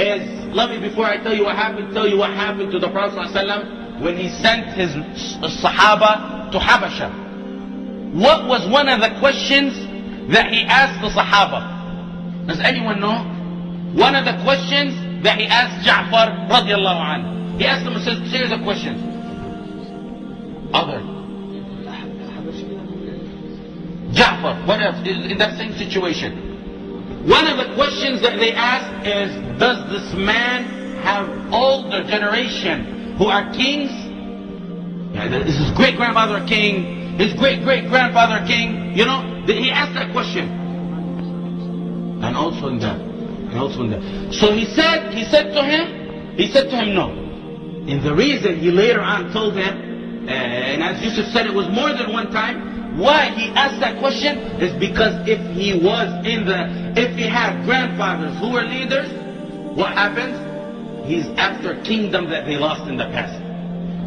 is, before I tell you what happened to the Prophet ﷺ when he sent his Sahaba to Habasha. What was one of the questions that he asked the Sahaba? Does anyone know? One of the questions that he asked Ja'far radiallahu anhu. He asked him a series of questions. Other. Ja'far, what else? In that same situation. One of the questions that they asked is, does this man have older generation who are kings? Is his great-grandfather a king? His great-great-grandfather a king? You know, he asked that question. And also in that. So he said to him no. And the reason he later on told him, and as Yusuf said, it was more than one time, why he asked that question is because if he had grandfathers who were leaders, what happens? He's after a kingdom that they lost in the past.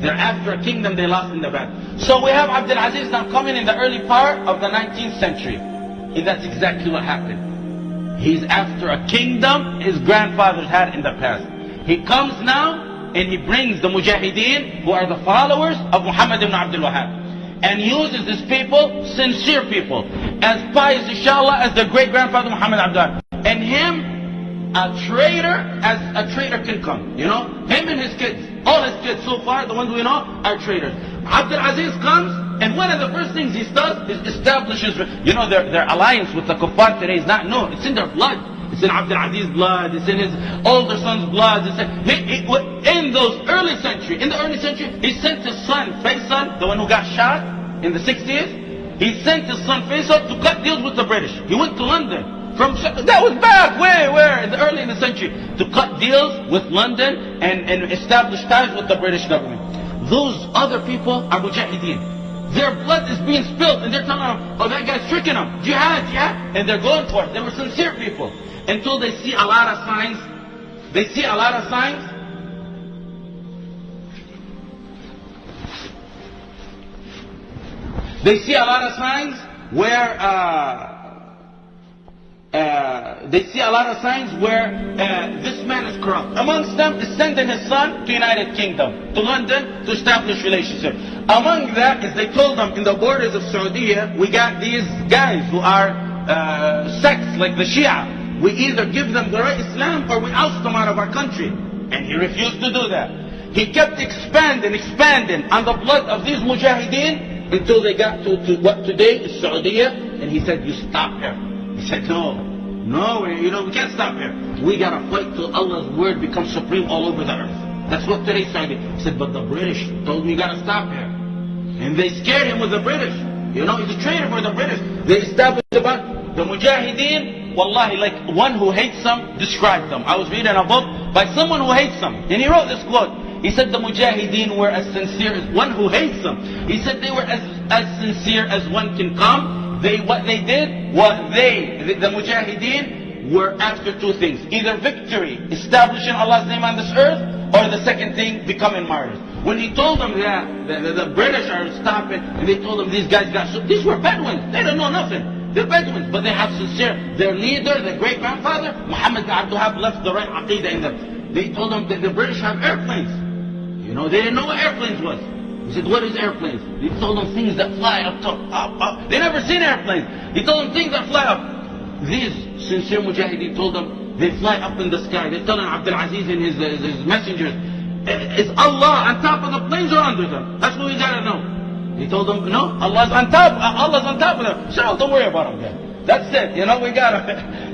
They're after a kingdom they lost in the past. So we have Abdul Aziz now coming in the early part of the 19th century. And that's exactly what happened. He's after a kingdom his grandfathers had in the past. He comes now and he brings the Mujahideen, who are the followers of Muhammad ibn Abdul Wahhab, and uses these people, sincere people, as pious inshallah as their great-grandfather Muhammad Abdul Wahhab. And him, a traitor, as a traitor can come. You know, him and his kids, all his kids so far, the ones we know, are traitors. Abdul Aziz comes, and one of the first things he does is establishes, you know, their alliance with the kuffar today is not known. It's in their blood. It's in Abdul Aziz's blood. It's in his older son's blood. In the early century, he sent his son Faisal, the one who got shot in the 60s. He sent his son Faisal to cut deals with the British. He went to London. That was back early in the century, to cut deals with London and establish ties with the British government. Those other people are mujahideen. Their blood is being spilled, and they're telling them, oh, that guy's tricking them. Jihad. And they're going for it. They were sincere people. Until they see a lot of signs. They see a lot of signs. They see a lot of signs where this man is corrupt. Amongst them is sending his son to United Kingdom, to London, to establish relationship. Among that is they told them, in the borders of Saudi, we got these guys who are sects like the Shia. We either give them the right Islam or we oust them out of our country. And he refused to do that. He kept expanding on the blood of these mujahideen until they got to what today is Saudi. And he said, you stop here. He said, no, we can't stop here. We got to fight till Allah's word becomes supreme all over the earth. That's what today's Saudi. He said, but the British told me you got to stop here. And they scared him with the British. You know, he's a traitor for the British. They established about the mujahideen, wallahi, like one who hates them described them. I was reading a book by someone who hates them, and he wrote this quote. He said the mujahideen were as sincere as one who hates them. He said they were as sincere as one can come. The mujahideen were after two things: either victory, establishing Allah's name on this earth, or the second thing, becoming martyrs. When he told them that the British are stopping, and they told them these guys these were Bedouins. They don't know nothing. They're Bedouins, but they have sincere. Their leader, their great-grandfather, Muhammad ibn Abdul Wahhab, left the right aqidah in them. They told them that the British have airplanes. You know, they didn't know what airplanes was. He said, what is airplanes? He told them things that fly up. They never seen airplanes. He told them things that fly up. These sincere mujahideen told them they fly up in the sky. They're telling Abdul Aziz and his messengers, is Allah on top of the planes or under them? That's what we gotta know. He told them, no, Allah's on top of them. So don't worry about them then. That's it. You know, we gotta.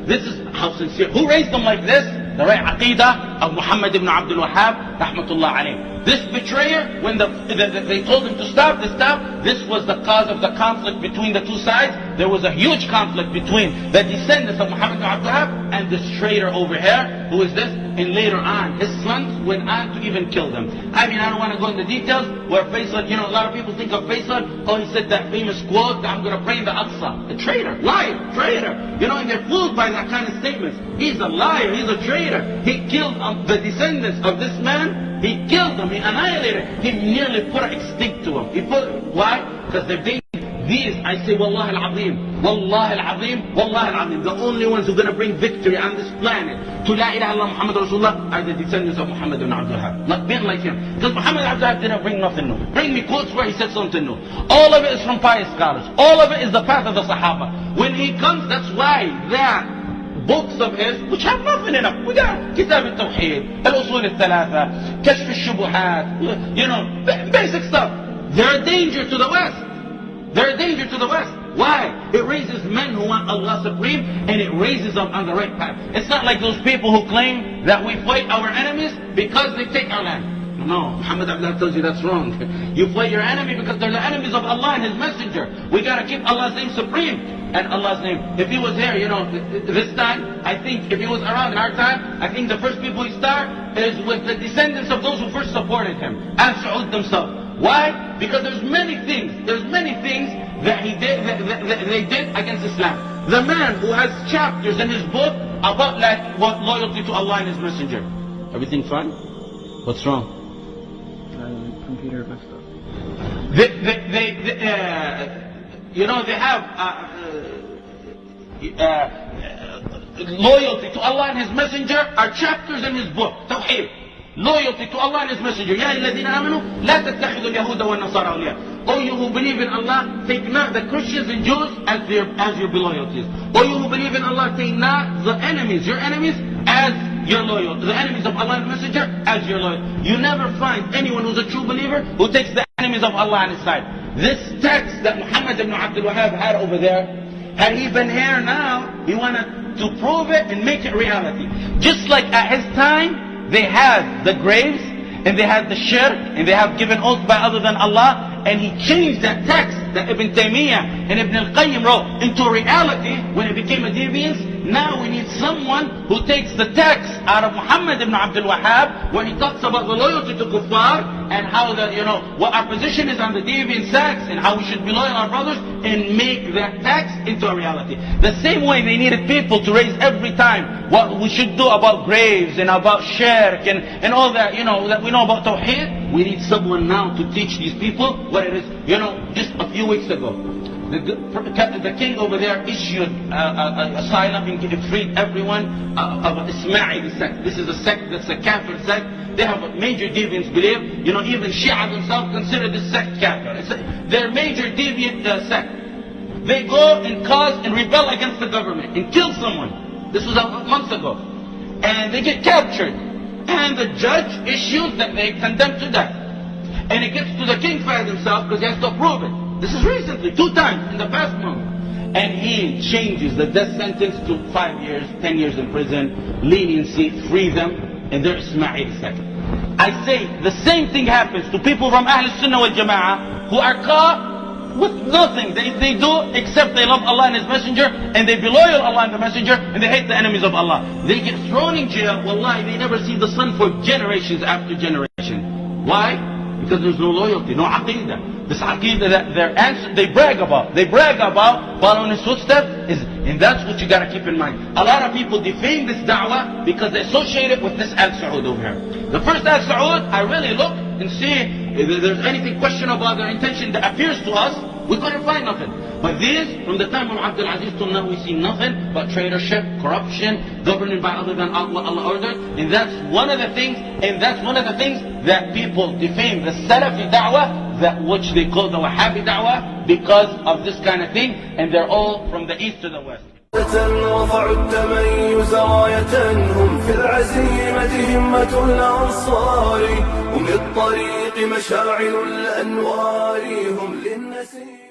This is how sincere. Who raised them like this? The right aqidah of Muhammad ibn Abdul Wahhab, rahmatullah alayh. This betrayer, when they told him to stop, they stopped. This was the cause of the conflict between the two sides. There was a huge conflict between the descendants of Muhammad ibn Abdul Wahhab and this traitor over here. Who is this? And later on, his sons went on to even kill them. I mean, I don't want to go into details where Faisal, you know, a lot of people think of Faisal, oh, he said that famous quote, I'm going to pray in the Aqsa. A traitor, liar, traitor. You know, and they're fooled by that kind of statements. He's a liar, he's a traitor. He killed the descendants of this man. He killed them, he annihilated. He nearly put an extinct to them. Why? Because they these, I say, Wallahi al-Azim, Wallahi al-Azim, Wallahi al-Azim, the only ones who are going to bring victory on this planet to La ilaha illallah Muhammad Rasulullah are the descendants of Muhammad ibn Abdul Wahhab. Not being like him. Because Muhammad ibn Abdul Wahhab didn't bring nothing new. Bring me quotes where he said something new. All of it is from pious scholars. All of it is the path of the Sahaba. When he comes, that's why that books of his, which have nothing in them. We got Kitab al-Tawheed, al-Usul al-Thalatha, Kashf al-Shubuhat, you know, basic stuff. They're a danger to the West. They're a danger to the West. Why? It raises men who want Allah supreme, and it raises them on the right path. It's not like those people who claim that we fight our enemies because they take our land. No, Muhammad Abdul tells you that's wrong. You fight your enemy because they're the enemies of Allah and His Messenger. We gotta keep Allah's name supreme. And Allah's name, if He was here, you know, this time, I think if He was around in our time, I think the first people He start is with the descendants of those who first supported Him, Al Saud themselves. Why? Because there's many things that he did, that they did against Islam. The man who has chapters in his book about loyalty to Allah and His Messenger. Everything fine? What's wrong? Computer messed up. You know, they have loyalty to Allah and His Messenger are chapters in his book, Tawheed. Loyalty to Allah and His Messenger. Ya alladhina amanu, la tattakhidhu al-yahuda wa an-nasara awliya. O you who believe in Allah, take not the Christians and Jews as your loyalties. O you who believe in Allah, take not the enemies, your enemies, as your loyal. The enemies of Allah and His Messenger as your loyal. You never find anyone who's a true believer who takes the enemies of Allah on his side. This text that Muhammad ibn Abdul Wahhab had over there, had he been here now, he wanted to prove it and make it reality. Just like at his time, they had the graves, and they had the shirk, and they have given oath by other than Allah, and he changed that text that Ibn Taymiyyah and Ibn al-Qayyim wrote into reality when it became a deviance. Now we need someone who takes the text out of Muhammad ibn Abdul Wahhab when he talks about the loyalty to kuffar and how the, you know, what our position is on the deviant sects and how we should be loyal to our brothers, and make that text into a reality. The same way they needed people to raise every time what we should do about graves and about shirk and all that, you know, that we know about Tawheed. We need someone now to teach these people what it is. You know, just a few weeks ago, the king over there issued asylum and freed everyone of Ismaili sect. This is a sect that's a kafir sect. They have a major deviants believe. You know, even Shia themselves consider this sect kafir. They're major deviant sect. They go and cause and rebel against the government and kill someone. This was months ago. And they get captured. And the judge issues that they condemn to death. And it gets to the king for himself because he has to approve it. This is recently, 2 times in the past month. And he changes the death sentence to 5 years, 10 years in prison, leniency, free them, and they're Ismaili sect. I say the same thing happens to people from Ahl Sunnah wal Jama'ah who are caught with nothing they do except they love Allah and His Messenger, and they be loyal to Allah and the Messenger, and they hate the enemies of Allah. They get thrown in jail. Wallahi, they never see the sun for generations after generation. Why? Because there's no loyalty, no aqidah. This aqidah that their answer, they brag about following His footsteps, and that's what you gotta keep in mind. A lot of people defame this da'wah because they associate it with this Al Saud over here. The first Al Saud, I really look and see if there's anything questionable about their intention that appears to us. We couldn't find nothing. But these, from the time of Abdul Aziz till now, we see nothing but traitorship, corruption, governing by other than Allah ordered. And that's one of the things, that people defame the Salafi da'wah, that which they call the Wahhabi da'wah, because of this kind of thing. And they're all from the east to the west. رفعوا التميز راية هم في العزيمة همة الأنصار هم للطريق مشاعل الأنوار هم للنسيم